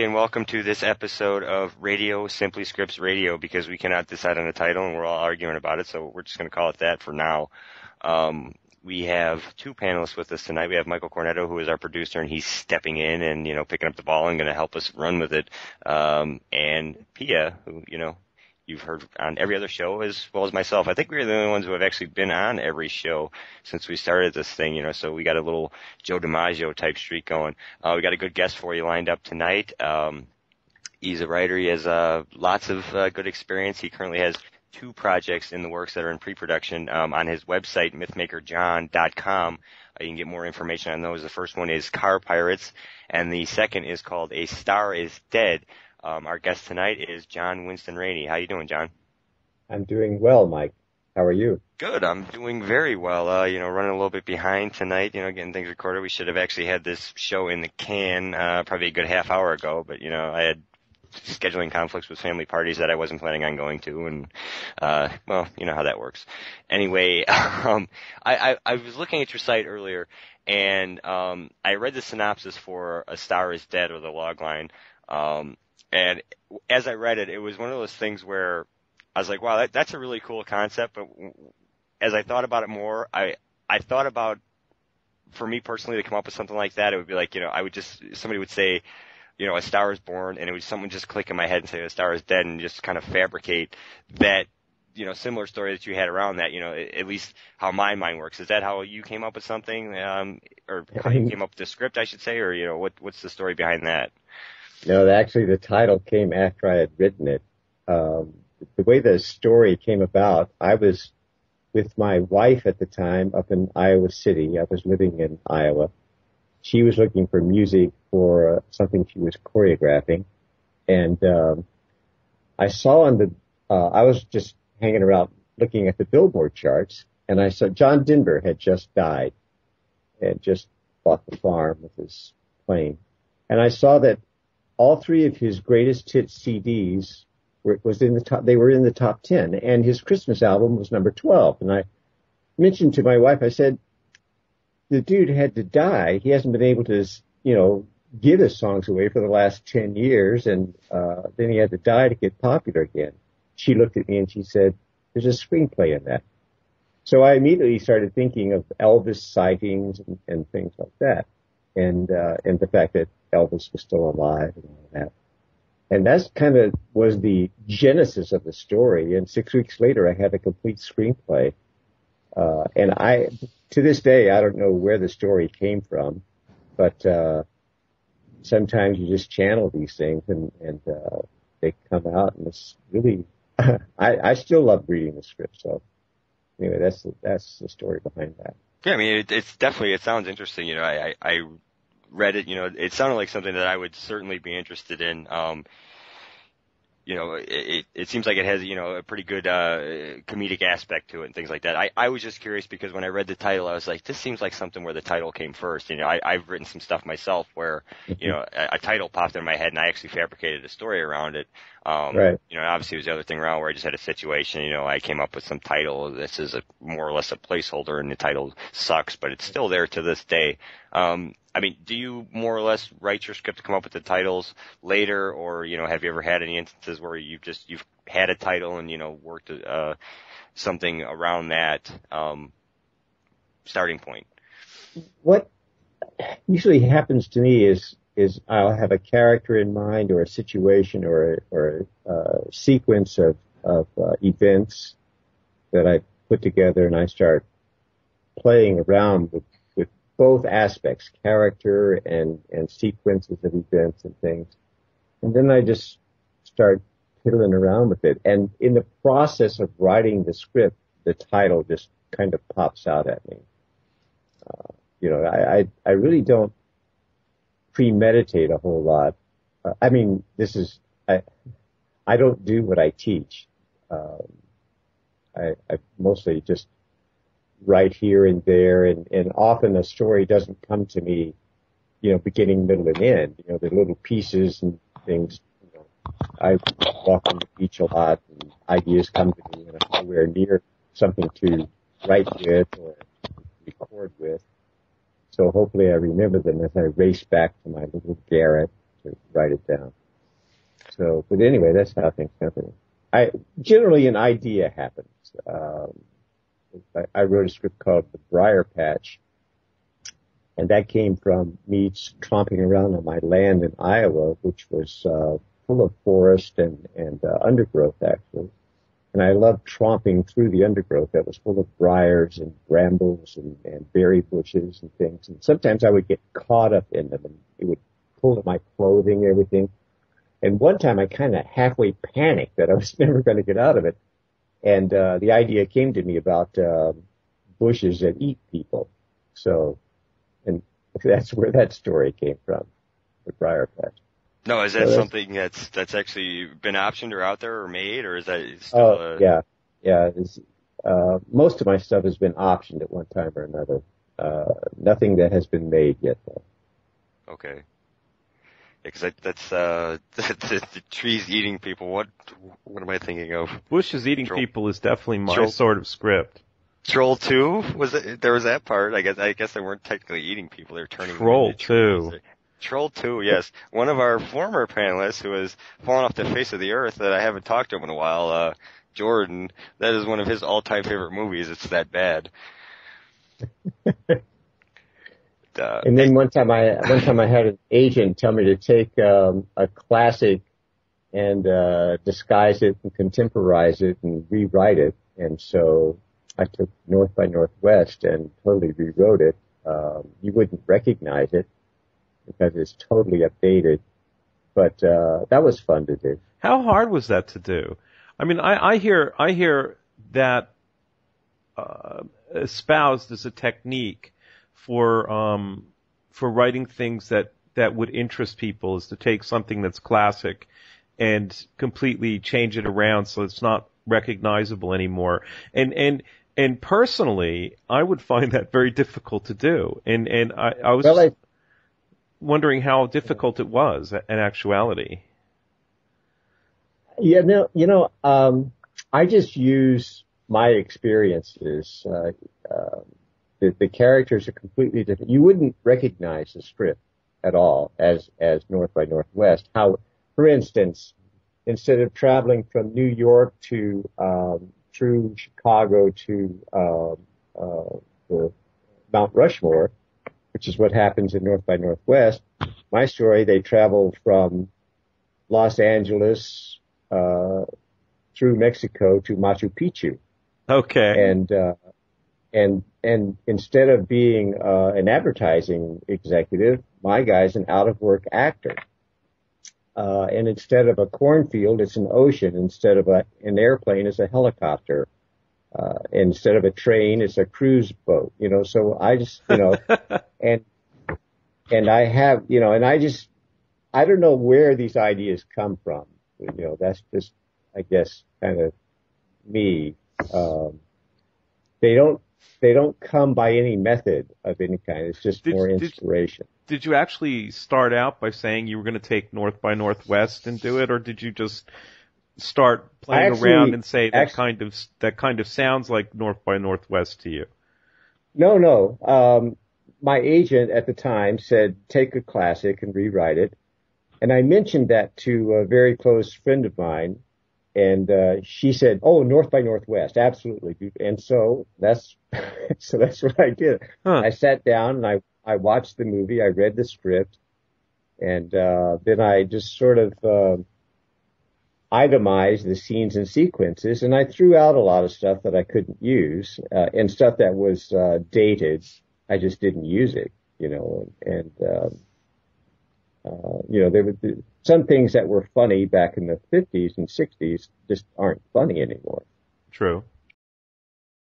and welcome to this episode of SimplyScripts Radio, because we cannot decide on a title and we're all arguing about it, so we're just going to call it that for now. We have two panelists with us tonight. We have Michael Cornetto, who is our producer, and he's stepping in and, picking up the ball and going to help us run with it. And Pia, who, you've heard on every other show as well as myself. I think we're the only ones who have actually been on every show since we started this thing, so we got a little Joe DiMaggio type streak going. We got a good guest for you lined up tonight. He's a writer. He has lots of good experience. He currently has two projects in the works that are in pre-production on his website, mythmakerjohn.com. You can get more information on those. The first one is Car Pirates, and the second is called A Star is Dead. Our guest tonight is John Winston Rainey. How you doing, John? I'm doing well, Mike. How are you? Good. I'm doing very well. Running a little bit behind tonight, getting things recorded. We should have actually had this show in the can probably a good half hour ago, but, I had scheduling conflicts with family parties that I wasn't planning on going to, and, you know how that works. Anyway, I was looking at your site earlier, and I read the synopsis for A Star is Dead, or the logline. And as I read it, it was one of those things where I was like, wow, that's a really cool concept. But as I thought about it more, I thought about, for me personally, to come up with something like that, it would be like, somebody would say, A Star is Born, and someone just click in my head and say A Star is Dead, and just kind of fabricate that, similar story that you had around that, at least how my mind works. Is that how you came up with something, or how you came up with the script, I should say, or, what's the story behind that? No, actually the title came after I had written it. The way the story came about, I was with my wife at the time up in Iowa City. I was living in Iowa. She was looking for music for something she was choreographing. And I saw I was just hanging around looking at the Billboard charts, and I saw John Denver had just died and just bought the farm with his plane. And I saw that all three of his greatest hits CDs was in the top. They were in the top 10, and his Christmas album was number 12. And I mentioned to my wife, I said, the dude had to die. He hasn't been able to, give his songs away for the last 10 years, and then he had to die to get popular again. She looked at me and she said, there's a screenplay in that. So I immediately started thinking of Elvis sightings and things like that, and the fact that Elvis was still alive and all that. And that's kind of was the genesis of the story. And 6 weeks later, I had a complete screenplay. And to this day, I don't know where the story came from, but sometimes you just channel these things and they come out, and it's really, I still love reading the script. So anyway, that's the story behind that. Yeah, I mean, it's definitely, it sounds interesting. I read it, it sounded like something that I would certainly be interested in. It seems like it has, a pretty good comedic aspect to it and things like that. I was just curious because when I read the title, I was like, this seems like something where the title came first. I've written some stuff myself where, a title popped in my head and I actually fabricated a story around it. Right. Obviously it was the other thing around where I just had a situation, I came up with some title. This is more or less a placeholder, and the title sucks, but it's still there to this day. I mean, do you more or less write your script to come up with the titles later, or, have you ever had any instances where you've had a title and, worked, something around that, starting point? What usually happens to me is I'll have a character in mind, or a situation, or a sequence of events that I put together, and I start playing around with both aspects, character and sequences of events and things. And then I just start fiddling around with it. And in the process of writing the script, the title just kind of pops out at me. I really don't premeditate a whole lot. I don't do what I teach. I mostly just write here and there, and often a story doesn't come to me, beginning, middle, and end. The little pieces and things. I walk on the beach a lot, and ideas come to me, and I'm nowhere near something to write with or record with. So hopefully I remember them as I race back to my little garret to write it down. So, but anyway, that's how things happen. Generally an idea happens. I wrote a script called The Briar Patch, and that came from me tromping around on my land in Iowa, which was full of forest and undergrowth, actually. And I loved tromping through the undergrowth that was full of briars and brambles and berry bushes and things. And sometimes I would get caught up in them, and it would pull at my clothing and everything. And one time I kind of halfway panicked that I was never going to get out of it. And the idea came to me about bushes that eat people. So, and that's where that story came from, the Briar Patch. No, is that something that's actually been optioned or out there or made, or is that still? Yeah. Most of my stuff has been optioned at one time or another. Nothing that has been made yet, though. Okay. Because that's the trees eating people. What am I thinking of? Bushes eating people is definitely my sort of script. Troll 2 there was that part. I guess they weren't technically eating people; they were turning. Troll 2. Troll 2, yes. One of our former panelists who has fallen off the face of the earth that I haven't talked to him in a while, Jordan. That is one of his all-time favorite movies. It's that bad. And then one time I had an agent tell me to take a classic and disguise it and contemporize it and rewrite it. And so I took North by Northwest and totally rewrote it. You wouldn't recognize it because it's totally updated. But that was fun to do. How hard was that to do? I mean, I hear that espoused as a technique for writing things that would interest people, is to take something that's classic and completely change it around so it's not recognizable anymore. And personally, I would find that very difficult to do. And I was wondering how difficult it was in actuality. Yeah, no, I just use my experiences. The characters are completely different. You wouldn't recognize the script at all as North by Northwest. How, for instance, instead of traveling from New York to through Chicago to the Mount Rushmore, which is what happens in North by Northwest, my story, they travel from Los Angeles through Mexico to Machu Picchu. Okay. And instead of being an advertising executive, my guy's an out-of-work actor. And instead of a cornfield, it's an ocean. Instead of an airplane, it's a helicopter. Instead of a train, it's a cruise boat. So I just, and I have, I don't know where these ideas come from. That's just, I guess, kind of me. They don't come by any method of any kind. It's just more inspiration. Did you actually start out by saying you were going to take North by Northwest and do it, or did you just start playing around and say that kind of sounds like North by Northwest to you? No. My agent at the time said, take a classic and rewrite it. And I mentioned that to a very close friend of mine. And she said, "Oh, North by Northwest, absolutely." And so that's what I did. Huh. I sat down and I watched the movie. I read the script, and then I just sort of itemized the scenes and sequences, and I threw out a lot of stuff that I couldn't use, and stuff that was dated. I just didn't use it, and there were some things that were funny back in the 50s and 60s just aren't funny anymore. True.